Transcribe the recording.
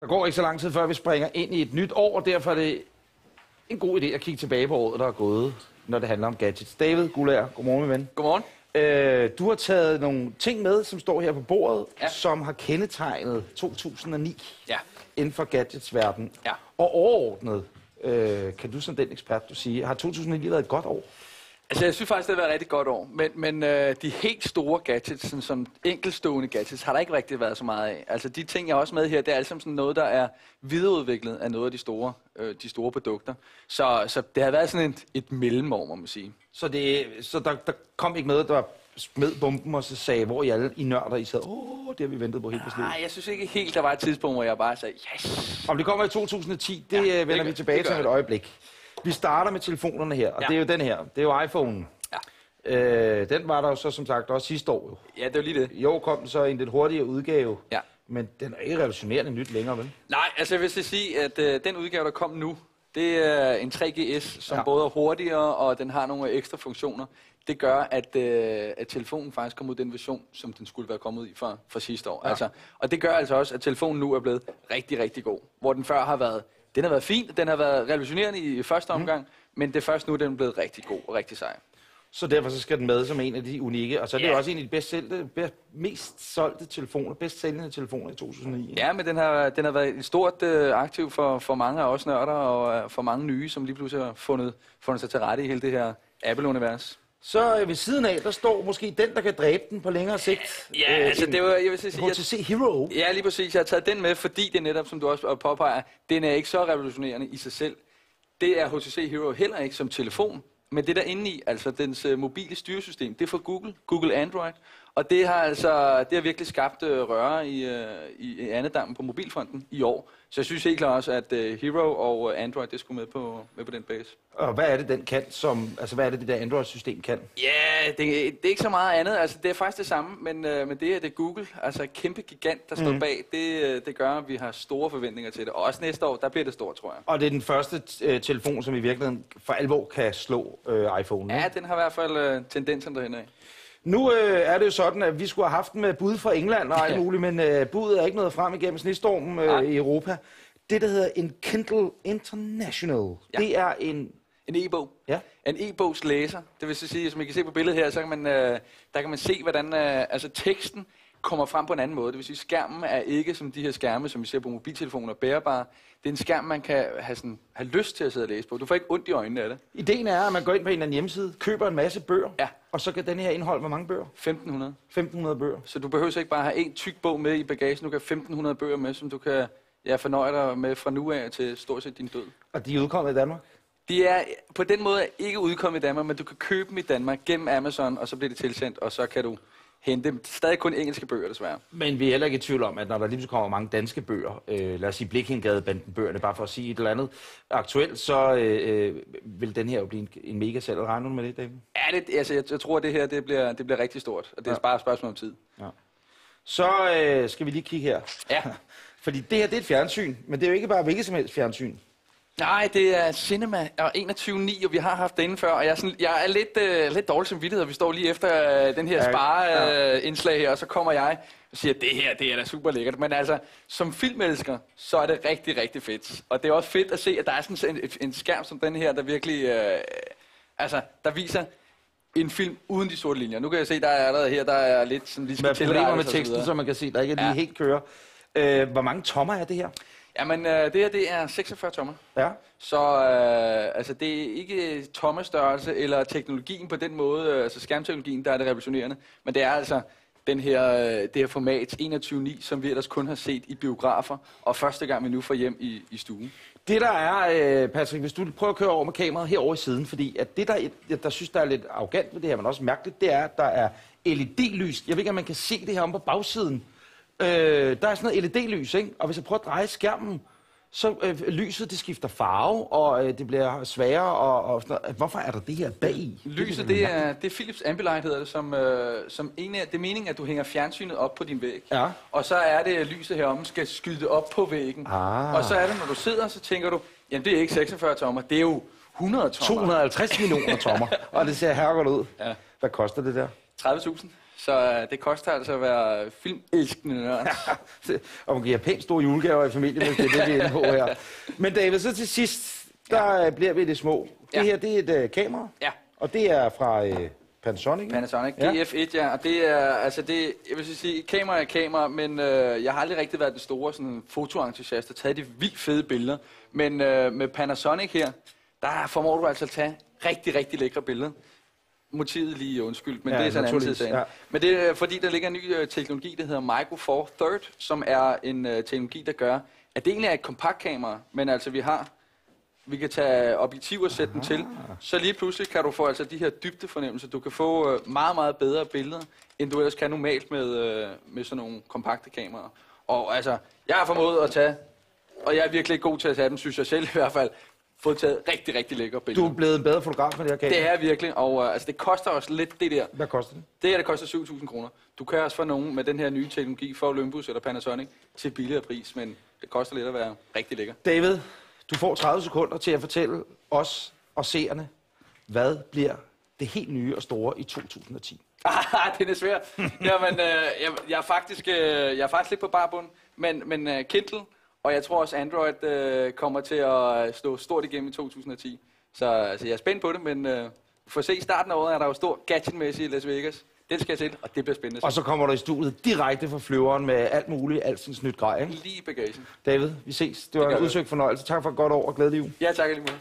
Der går ikke så lang tid, før vi springer ind i et nyt år, og derfor er det en god idé at kigge tilbage på året, der er gået, når det handler om gadgets. David Guldager, godmorgen, min ven. Godmorgen. Du har taget nogle ting med, som står her på bordet, som har kendetegnet 2009 inden for gadgets-verden. Ja. Og overordnet, kan du som den ekspert, du sige, har 2009 været et godt år? Altså, jeg synes faktisk, det har været et rigtig godt år, men de helt store gadgets, sådan som enkeltstående gadgets, har der ikke rigtig været så meget af. Altså, de ting, jeg har også med her, det er altså sådan noget, der er videreudviklet af noget af de store produkter. Så det har været sådan et mellemår, må man sige. Så der kom ikke noget, der smed bomben og så sagde, hvor I alle I nørder, I sad, det har vi ventet på helt bestemt. Nej, jeg synes ikke helt, der var et tidspunkt, hvor jeg bare sagde, yes! Om det kommer i 2010, det vender vi tilbage til et øjeblik. Vi starter med telefonerne her, og det er jo den her. Det er jo iPhone. Ja. Den var der jo så som sagt også sidste år. Jo. Ja, det var lige det. I år kom den så i en lidt hurtigere udgave. Ja. Men den er ikke revolutionerende nyt længere, vel? Nej, altså jeg vil sige, at den udgave, der kom nu, det er en 3GS, som både er hurtigere, og den har nogle ekstra funktioner. Det gør, at telefonen faktisk kommer ud den version, som den skulle være kommet i for sidste år. Ja. Altså, og det gør altså også, at telefonen nu er blevet rigtig, rigtig god. Hvor den før har været... Den har været fin, den har været revolutionerende i første omgang, men det først nu, den er blevet rigtig god og rigtig sej. Så derfor så skal den med som en af de unikke, og så er det også en af de mest solgte telefoner, bedst sælgende telefoner i 2009. Ja, men den har været et stort aktiv for mange af os nørder, og for mange nye, som lige pludselig har fundet sig til rette i hele det her Apple-univers. Så ved siden af, der står måske den, der kan dræbe den på længere sigt. Ja, altså det var, jeg vil sige... HTC Hero. Ja, lige præcis. Jeg har taget den med, fordi det netop, som du også påpeger, den er ikke så revolutionerende i sig selv. Det er HTC Hero heller ikke som telefon, men det der inde i, altså dens mobile styresystem, det er fra Google Android, og det har virkelig skabt røre i andedammen på mobilfronten i år. Så jeg synes helt klart også, at Hero og Android, det skulle med på den base. Og hvad er det, den kan hvad er det der Android-system kan? Ja, det er ikke så meget andet. Altså, det er faktisk det samme, men det er Google. Altså, et kæmpe gigant, der står bag. Det gør, at vi har store forventninger til det. Og også næste år, der bliver det stort, tror jeg. Og det er den første telefon, som i virkeligheden for alvor kan slå iPhone. Ja, den har i hvert fald tendensen derhen af. Nu er det jo sådan, at vi skulle have haft den med bud fra England og alt muligt, men budet er ikke nået frem igennem snestormen i Europa. Det, der hedder en Kindle International, det er en e-bog. Ja. En e-bogs læser. Det vil sige, som I kan se på billedet her, så kan man, der kan man se, hvordan teksten kommer frem på en anden måde. Det vil sige, skærmen er ikke som de her skærme, som vi ser på mobiltelefoner, bærbare. Det er en skærm, man kan have lyst til at sidde og læse på. Du får ikke ondt i øjnene af det. Ideen er, at man går ind på en eller anden hjemmeside, køber en masse bøger, og så kan den her indeholde hvor mange bøger? 1500. 1500 bøger. Så du behøver ikke bare have en tyk bog med i bagagen. Du kan have 1500 bøger med, som du kan fornøje dig med fra nu af til stort set din død. Og de er udkommet i Danmark? De er på den måde ikke udkommet i Danmark, men du kan købe dem i Danmark gennem Amazon, og så bliver det tilsendt, og så kan du hente dem. Stadig kun engelske bøger, desværre. Men vi er heller ikke i tvivl om, at når der lige kommer mange danske bøger, lad os sige Blikhindgadebanden-bøgerne, bare for at sige et eller andet aktuelt, så vil den her jo blive en mega salg. Regner du med det, David? Ja, jeg tror, at det her det bliver rigtig stort, og det er bare et spørgsmål om tid. Ja. Så skal vi lige kigge her. Ja. Fordi det her, det er et fjernsyn, men det er jo ikke bare hvilket som helst fjernsyn. Nej, det er Cinema og 21.9, og vi har haft det inden før, og jeg er lidt dårlig samvittighed, og vi står lige efter den her spareindslag her, og så kommer jeg og siger, at det er da super lækkert. Men altså, som filmelsker, så er det rigtig, rigtig fedt. Og det er også fedt at se, at der er sådan en skærm som den her, der virkelig, der viser en film uden de sorte linjer. Nu kan jeg se, der er allerede her, der er lidt sådan lige problemer med teksten, så man kan se, der ikke lige helt kører. Hvor mange tommer er det her? Jamen, det her, det er 46 tommer. Ja. Så det er ikke tommestørrelse eller teknologien på den måde, altså skærmteknologien, der er det revolutionerende, men det er altså det her format 21.9, som vi ellers kun har set i biografer, og første gang vi nu får hjem i stuen. Det der er, Patrick, hvis du prøver at køre over med kameraet herovre i siden, fordi at det der synes, der er lidt arrogant ved det her, men også mærkeligt, det er, at der er LED-lys. Jeg ved ikke, om man kan se det her om på bagsiden. Der er sådan noget LED-lys, ikke? Og hvis jeg prøver at dreje skærmen, så lyset det skifter farve, og det bliver sværere, og sådan noget. Hvorfor er der det her bag? Lyset, det er Philips Ambilight, hedder det, som det er meningen, at du hænger fjernsynet op på din væg. Ja. Og så er det, at lyset heromme skal skyde op på væggen. Og så er det, når du sidder, så tænker du, jamen det er ikke 46 tommer, det er jo 100 tommer. 250 millioner tommer, og det ser herregodt ud. Ja. Hvad koster det der? 30.000. Så det koster altså at være filmelskende nørd. Og man giver pænt store julegaver i familien, hvis det er det, vi er inde på her. Men David, så til sidst, der bliver vi det små. Det her, det er et kamera. Ja. Og det er fra Panasonic. Panasonic GF1, ja. Og det er, altså det, jeg vil sige, kamera er kamera, men jeg har aldrig rigtig været det store sådan fotoentusiast og taget de vildt fede billeder. Men med Panasonic her, der formår du altså at tage rigtig, rigtig lækre billeder. Motivet lige undskyld, men det er sådan en anden side sagen. Ja. Men det er fordi, der ligger en ny teknologi, der hedder Micro Four Third, som er en teknologi, der gør, at det egentlig er et kompaktkamera, men altså vi kan tage objektiver og sætte dem til, så lige pludselig kan du få altså de her dybdefornemmelser. Du kan få meget, meget bedre billeder, end du ellers kan normalt med sådan nogle kompakte kameraer. Og altså, jeg har formået at tage, og jeg er virkelig ikke god til at tage dem, synes jeg selv i hvert fald, fået taget rigtig, rigtig lækre billeder. Du er blevet en bedre fotograf med det her kamera? Det er virkelig, og altså, det koster også lidt det der. Hvad koster det? Det her, det koster 7.000 kroner. Du kan også få nogen med den her nye teknologi for Olympus eller Panasonic til billigere pris, men det koster lidt at være rigtig lækker. David, du får 30 sekunder til at fortælle os og seerne, hvad bliver det helt nye og store i 2010? Det er svært. Jamen, jeg er faktisk lidt på barbund, men Kindle, og jeg tror også Android kommer til at stå stort igennem i 2010. Så altså, jeg er spændt på det, men for at se i starten af året er der jo stor gadgetmæssigt i Las Vegas. Det skal jeg til, og det bliver spændende. Og så kommer du i studiet direkte fra flyveren med alt muligt, alt sådan nyt grej, ikke? Lige i bagagen. David, vi ses. Det var en udsøgt fornøjelse. Tak for et godt år og glædelig jul. Ja, tak alligevel.